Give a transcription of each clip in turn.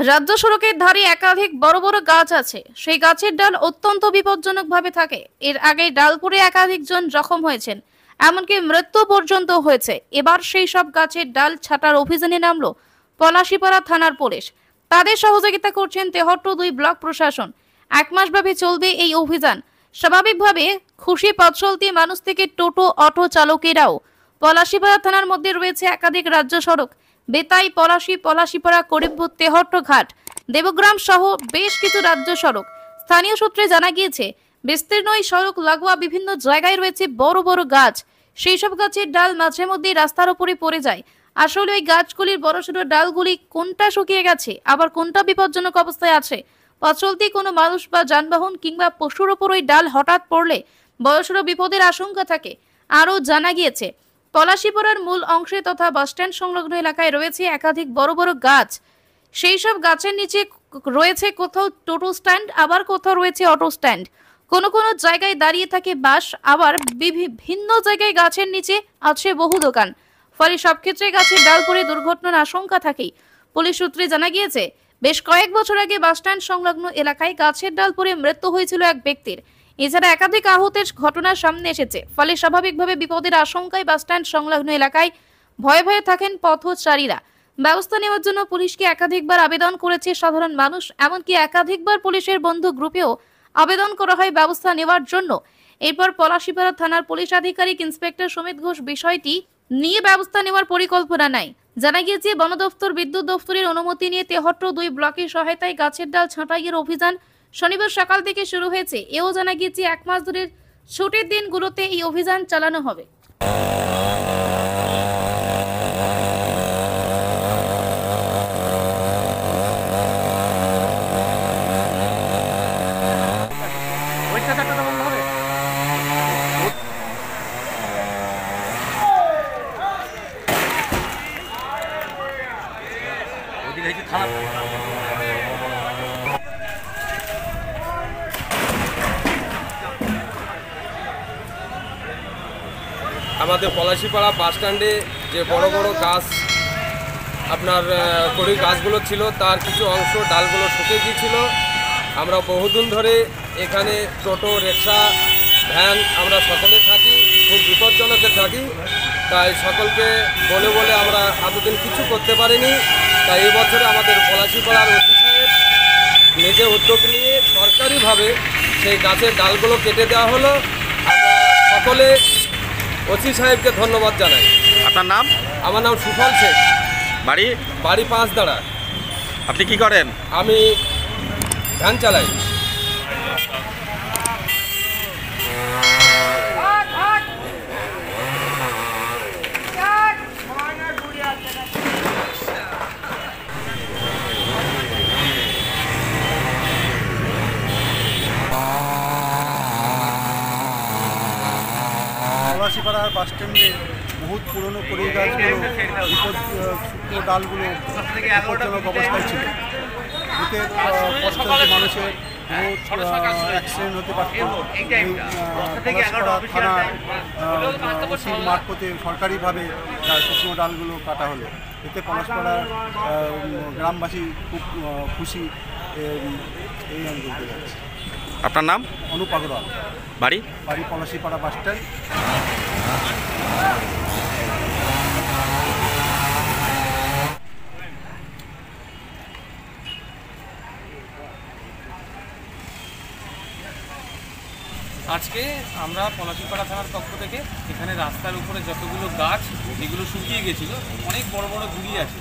রাজ্য সড়কের ধারে একাধিক বড় বড় গাছ আছে। সেই গাছের ডাল অত্যন্ত বিপজ্জনকভাবে থাকে। এর আগে ডাল পড়ে একাধিক জন জখম হয়েছেন, এমনকি মৃত্যু পর্যন্ত হয়েছে। এবার সেই সব গাছের ডাল ছাঁটার অভিযানে নামলো পলাশীপাড়া থানার পুলিশ। তাদের সহযোগিতা করছেন তেহট্ট 2 ব্লক প্রশাসন। 1 মাস ব্যাপী চলবে এই অভিযান। স্বাভাবিকভাবে খুশি পথ চলতি মানুষ থেকে টোটো অটো চালকেরাও। পলাশীপাড়া থানার মধ্যে রয়েছে একাধিক রাজ্য সড়ক, বেতাই, পলাশী, পলাশীপাড়া, করিমপুর, তেহট্ট ঘাট, দেবগ্রাম সহ বেশ কিছু রাজ্য সড়ক। স্থানীয় সূত্রে জানা গিয়েছে, বিস্তীর্ণ এই সড়ক লাগোয়া বিভিন্ন জায়গায় রয়েছে বড় বড় গাছ। সেই সব গাছের ডাল মাঝে মধ্যেই রাস্তার উপরে পড়ে যায়। আসলে ওই গাছগুলির বড়সড় ডালগুলি কোনটা শুকিয়ে গেছে, আবার কোনটা বিপজ্জনক অবস্থায় আছে। পথ চলতি কোনো মানুষ বা যানবাহন কিংবা পশুর ওপর ওই ডাল হঠাৎ পড়লে বড়সড় বিপদের আশঙ্কা থাকে। আরও জানা গিয়েছে, পলাশীপাড়ার মূল অংশে তথা বাসস্ট্যান্ড সংলগ্ন এলাকায় রয়েছে একাধিক বড় বড় গাছ। সেই সব গাছের নিচে রয়েছে কোথাও টোটো স্ট্যান্ড, আবার কোথাও রয়েছে অটো স্ট্যান্ড। কোনো কোনো জায়গায় দাঁড়িয়ে থাকে বাস, আবার ভিন্ন জায়গায় গাছের নিচে আছে বহু দোকান। ফলে সব ক্ষেত্রে গাছের ডাল পড়ে দুর্ঘটনার আশঙ্কা থাকেই। পুলিশ সূত্রে জানা গিয়েছে, বেশ কয়েক বছর আগে বাসস্ট্যান্ড সংলগ্ন এলাকায় গাছের ডাল পড়ে মৃত্যু হয়েছিল এক ব্যক্তির। এছাড়া একাধিক আহতের ঘটনা সামনে এসেছে। ফলে স্বাভাবিকভাবে বিপদের আশঙ্কায় বাসস্ট্যান্ড সংলগ্ন এলাকায় ভয়ে ভয়ে থাকেন পথচারীরা। ব্যবস্থা নেওয়ার জন্য পুলিশকে একাধিকবার আবেদন করেছে সাধারণ মানুষ, এমনকি একাধিকবার পুলিশের বন্ধু গ্রুপেও আবেদন করা হয় ব্যবস্থা নেওয়ার জন্য। এরপর পলাশীপাড়া থানার পুলিশ আধিকারিক ইন্সপেক্টর সুমিত ঘোষ বিষয়টি নিয়ে ব্যবস্থা নেওয়ার পরিকল্পনা নেয়। জানা গিয়েছে, বন দফতর, বিদ্যুৎ দফতরের অনুমতি নিয়ে তেহট্ট 2 ব্লকের সহায়তায় গাছের ডাল ছাঁটাইয়ের অভিযান শনিবার সকাল থেকে শুরু হয়েছে। এও জানা গিয়েছে 1 মাস ধরে ছুটির দিনগুলোতে এই অভিযান চালানো হবে। আমাদের পলাশীপাড়া বাস স্ট্যান্ডে যে বড় বড় গাছ আপনার কড়ি গাছগুলো ছিল, তার কিছু অংশ ডালগুলো শুকিয়ে গিয়েছিল। আমরা বহুদিন ধরে এখানে টোটো, রিক্সা, ভ্যান আমরা সকলে থাকি, খুব বিপজ্জনকে থাকি। তাই সকলকে বলে বলে আমরা এতদিন কিছু করতে পারিনি। তাই এই বছরে আমাদের পলাশীপাড়ার ওসি সাহেব নিজে উদ্যোগ নিয়ে সরকারিভাবে সেই গাছের ডালগুলো কেটে দেওয়া হলো। আমরা সকলে ওসি সাহেবকে ধন্যবাদ জানাই। আপনার নাম? আমার নাম সুফল শেখ। বাড়ি 5 দাঁড়া। আপনি কি করেন? আমি ভ্যান চালাই। পলাশীপাড়ার বাস স্ট্যান্ডে বহুত পুরনো কড়ি গাছগুলো, শুকনো ডালগুলো বিপজ্জনক অবস্থায় ছিল। এতে পথচলতি মানুষের বহুত অ্যাক্সিডেন্ট হতে পারত। এই পলাশীপাড়া থানার ওসির মারফতে সরকারিভাবে শুকনো ডালগুলো কাটা হলো। এতে পলাশপাড়ার গ্রামবাসী খুব খুশি, এই আমি বলতে চাচ্ছি। আপনার নাম? অনুপ আগরওয়াল। বাড়ি পলাশীপাড়া বাস স্ট্যান্ড। আজকে আমরা পলাশীপাড়া থানার পক্ষ থেকে এখানে রাস্তার উপরে যতগুলো গাছ যেগুলো শুকিয়ে গেছিলো, অনেক বড় বড় গুড়ি আছে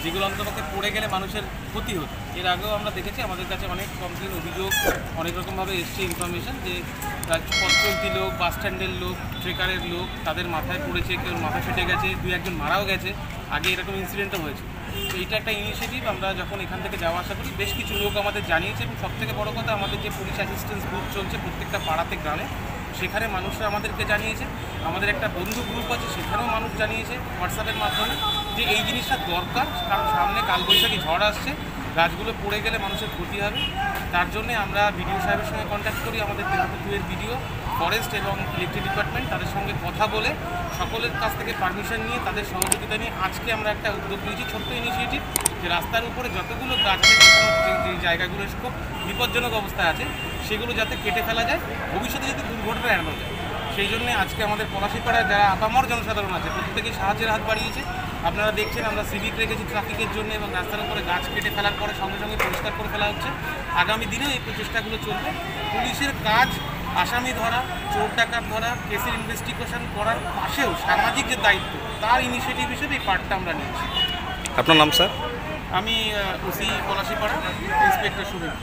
যেগুলো অন্তপক্ষে পড়ে গেলে মানুষের ক্ষতি হতো। এর আগেও আমরা দেখেছি, আমাদের কাছে অনেক কমপ্লেন, অভিযোগ অনেক রকমভাবে এসছে ইনফরমেশন যে পথচলতি লোক, বাস স্ট্যান্ডের লোক, ট্রেকারের লোক, তাদের মাথায় পড়েছে, কেউ মাথা ফেটে গেছে, 2-1 মারাও গেছে। আগে এরকম ইনসিডেন্টও হয়েছে। তো এইটা একটা ইনিশিয়েটিভ। আমরা যখন এখান থেকে যাওয়া আসা করি, বেশ কিছু লোক আমাদের জানিয়েছে, এবং সবথেকে বড় কথা, আমাদের যে পুলিশ অ্যাসিস্ট্যান্স গ্রুপ চলছে প্রত্যেকটা পাড়াতে, গ্রামে, সেখানে মানুষরা আমাদেরকে জানিয়েছে। আমাদের একটা বন্ধু গ্রুপ আছে, সেখানেও মানুষ জানিয়েছে হোয়াটসঅ্যাপের মাধ্যমে যে এই জিনিসটা দরকার, কারণ সামনে কালবৈশাখী ঝড় আসছে, গাছগুলো পড়ে গেলে মানুষের ক্ষতি হবে। তার জন্যে আমরা বিডিও সাহেবের সঙ্গে কন্ট্যাক্ট করি, আমাদের তেহট্ট 2 এর বিডিও, ফরেস্ট এবং ইলেকট্রিক ডিপার্টমেন্ট তাদের সঙ্গে কথা বলে সকলের কাছ থেকে পারমিশন নিয়ে তাদের সহযোগিতা নিয়ে আজকে আমরা একটা উদ্যোগ নিয়েছি, ছোট্ট ইনিশিয়েটিভ, যে রাস্তার উপরে যতগুলো গাছ আছে যে জায়গাগুলো খুব বিপজ্জনক অবস্থায় আছে সেগুলো যাতে কেটে ফেলা যায়, ভবিষ্যতে যাতে দুর্ঘটনা এড়ানো যায়। সেই জন্য আজকে আমাদের পলাশীপাড়ায় যারা আপামর জনসাধারণ আছে প্রত্যেকেই সাহায্যের হাত বাড়িয়েছে। আপনারা দেখছেন আমরা সিভিক রেখেছি ট্রাফিকের জন্য এবং রাস্তার উপরে গাছ কেটে ফেলার পরে সঙ্গে সঙ্গে পরিষ্কার করে ফেলা হচ্ছে। আগামী দিনেও এই প্রচেষ্টাগুলো চলবে। পুলিশের কাজ আসামি ধরা, চোর ডাকাত ধরা, কেসের ইনভেস্টিগেশন করার পাশেও সামাজিক যে দায়িত্ব তার ইনিশিয়েটিভ হিসেবে এই পার্টটা আমরা নিয়েছি। আপনার নাম স্যার? আমি ওসি পলাশীপাড়া, ইন্সপেক্টর সুবীর।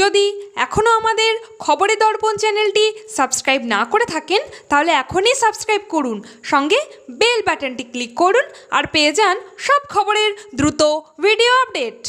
যদি এখনও আমাদের খবরের দর্পণ চ্যানেলটি সাবস্ক্রাইব না করে থাকেন তাহলে এখনই সাবস্ক্রাইব করুন, সঙ্গে বেল বাটনটি ক্লিক করুন আর পেয়ে যান সব খবরের দ্রুত ভিডিও আপডেট।